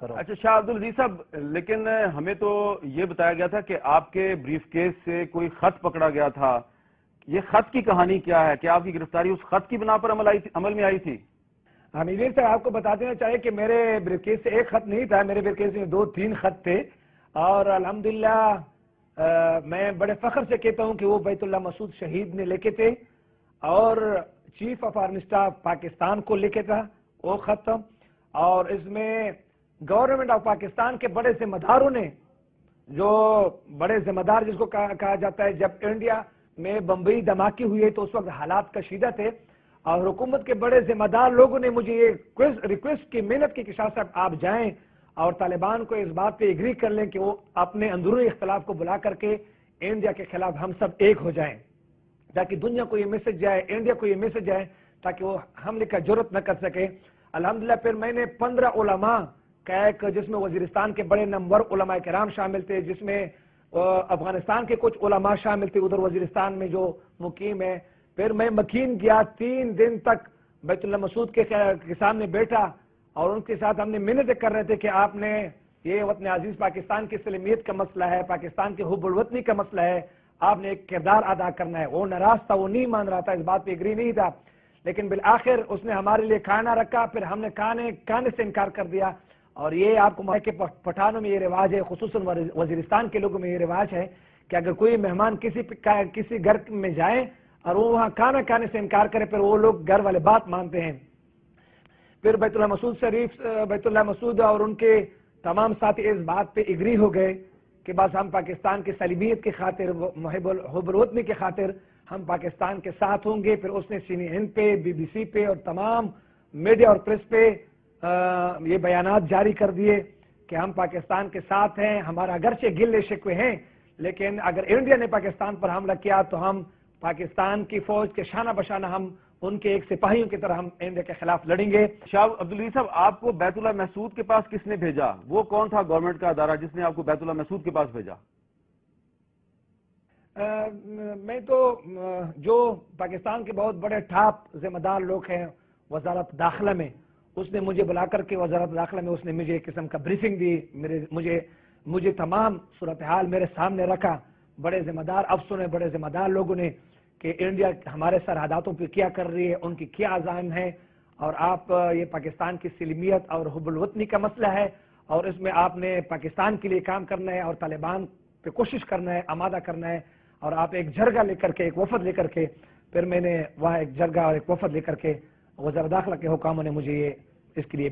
کرو۔ اچھا شاہ عبدالعزیز صاحب، لیکن ہمیں تو یہ بتایا گیا تھا کہ آپ کے بریف کیس سے کوئی خط پکڑا گیا تھا، یہ خط کی کہانی کیا ہے؟ کیا آپ کی گرفتاری اس خط کی بنا پر عمل میں آئی تھی؟ امیر صاحب آپ کو بتا دینا چاہیے کہ میرے بریف کیس سے ایک خط نہیں تھا، میرے بریف کیس میں 2-3 خط تھے، اور الحمدللہ میں بڑے فخر سے کہتا ہوں کہ وہ بیت اللہ مسعود شہید نے لکھے تھے، اور chief of army staff Pakistan کو لکھے تھا وہ خط، اور اس میں گورنمنٹ آف پاکستان کے بڑے ذمہ داروں نے، جو بڑے ذمہ دار جس کو کہا جاتا ہے، جب انڈیا میں بمبئی دھماکے ہوئے تو اس وقت حالات کشیدہ تھے، اور حکومت کے بڑے ذمہ دار لوگوں نے مجھے یہ ریکویسٹ کی، محنت کی کہ شاہ صاحب آپ جائیں اور طالبان کو اس بات پہ ایگری کر لیں کہ وہ اپنے اندرونی اختلاف کو بلا کر کے انڈیا کے خلاف ہم سب ایک ہو جائیں، تاکہ دنیا کو یہ میسج جائے، انڈیا کو یہ میسج جائے، تاکہ وہ حملے کا جرات نہ کر سکے۔ الحمدللہ پھر میں نے 15 علماء کا ایک، جس میں وزیرستان کے بڑے نمبر علماء کرام شامل تھے، جس میں افغانستان کے کچھ علماء شامل تھے ادھر وزیرستان میں جو مقیم ہے، پھر میں مکین گیا، 3 دن تک بیت اللہ مسعود کے سامنے بیٹھا، اور ان کے ساتھ ہم نے محنتیں کر رہے تھے کہ آپ نے یہ وطن عزیز پاکستان کی سلمیت کا مسئلہ ہے، پاکستان کے حب الوطنی کا مسئلہ ہے، آپ نے ایک کردار ادا کرنا ہے۔ وہ ناراض تھا، وہ نہیں مان رہا تھا، اس بات پہ ایگری نہیں تھا، لیکن بالآخر اس نے ہمارے لیے کھانا رکھا، پھر ہم نے کھانے سے انکار کر دیا۔ اور یہ آپ کو کہ پٹھانوں میں یہ رواج ہے، خصوصاً وزیرستان کے لوگوں میں یہ رواج ہے کہ اگر کوئی مہمان کسی گھر میں جائے اور وہ وہاں کھانا کھانے سے انکار کرے، پھر وہ لوگ گھر والے بات مانتے ہیں۔ پھر بیت اللہ مسعود اور ان کے تمام ساتھی اس بات پہ اگری ہو گئے کہ بس ہم پاکستان کی سلمیت کی خاطر، حب الوطنی کی خاطر ہم پاکستان کے ساتھ ہوں گے۔ پھر اس نے سی این این پہ، بی بی سی پہ اور تمام میڈیا اور پریس پہ یہ بیانات جاری کر دیے کہ ہم پاکستان کے ساتھ ہیں، ہمارا اگرچہ گلے شکوے ہیں، لیکن اگر انڈیا نے پاکستان پر حملہ کیا تو ہم پاکستان کی فوج کے شانہ بشانہ ہم ان کے ایک سپاہیوں کی طرح ہم انڈیا کے خلاف لڑیں گے۔ شاہ عبدالعزیز صاحب، آپ کو بیت اللہ مسعود کے پاس کس نے بھیجا؟ وہ کون تھا گورنمنٹ کا ادارہ جس نے آپ کو بیت اللہ مسعود کے پاس بھیجا؟ میں تو جو پاکستان کے بہت بڑے ٹاپ ذمہ دار لوگ ہیں وزارت داخلہ میں، اس نے مجھے بلا کر کے وزارت داخلہ میں اس نے مجھے ایک قسم کا بریفنگ دی، مجھے تمام صورتحال میرے سامنے رکھا، بڑے ذمہ دار افسروں نے، بڑے ذمہ دار لوگوں نے، کہ انڈیا ہمارے سرحداتوں پہ کیا کر رہی ہے، ان کی کیا عزائم ہے، اور آپ یہ پاکستان کی سلمیت اور حب الوطنی کا مسئلہ ہے، اور اس میں آپ نے پاکستان کے لیے کام کرنا ہے اور طالبان پہ کوشش کرنا ہے، آمادہ کرنا ہے، اور آپ ایک جرگہ لے کر کے، ایک وفد لے کر کے، پھر میں نے وہاں ایک جرگہ اور ایک وفد لے کر کے وزارت داخلہ کے حکاموں نے مجھے یہ اس کے لیے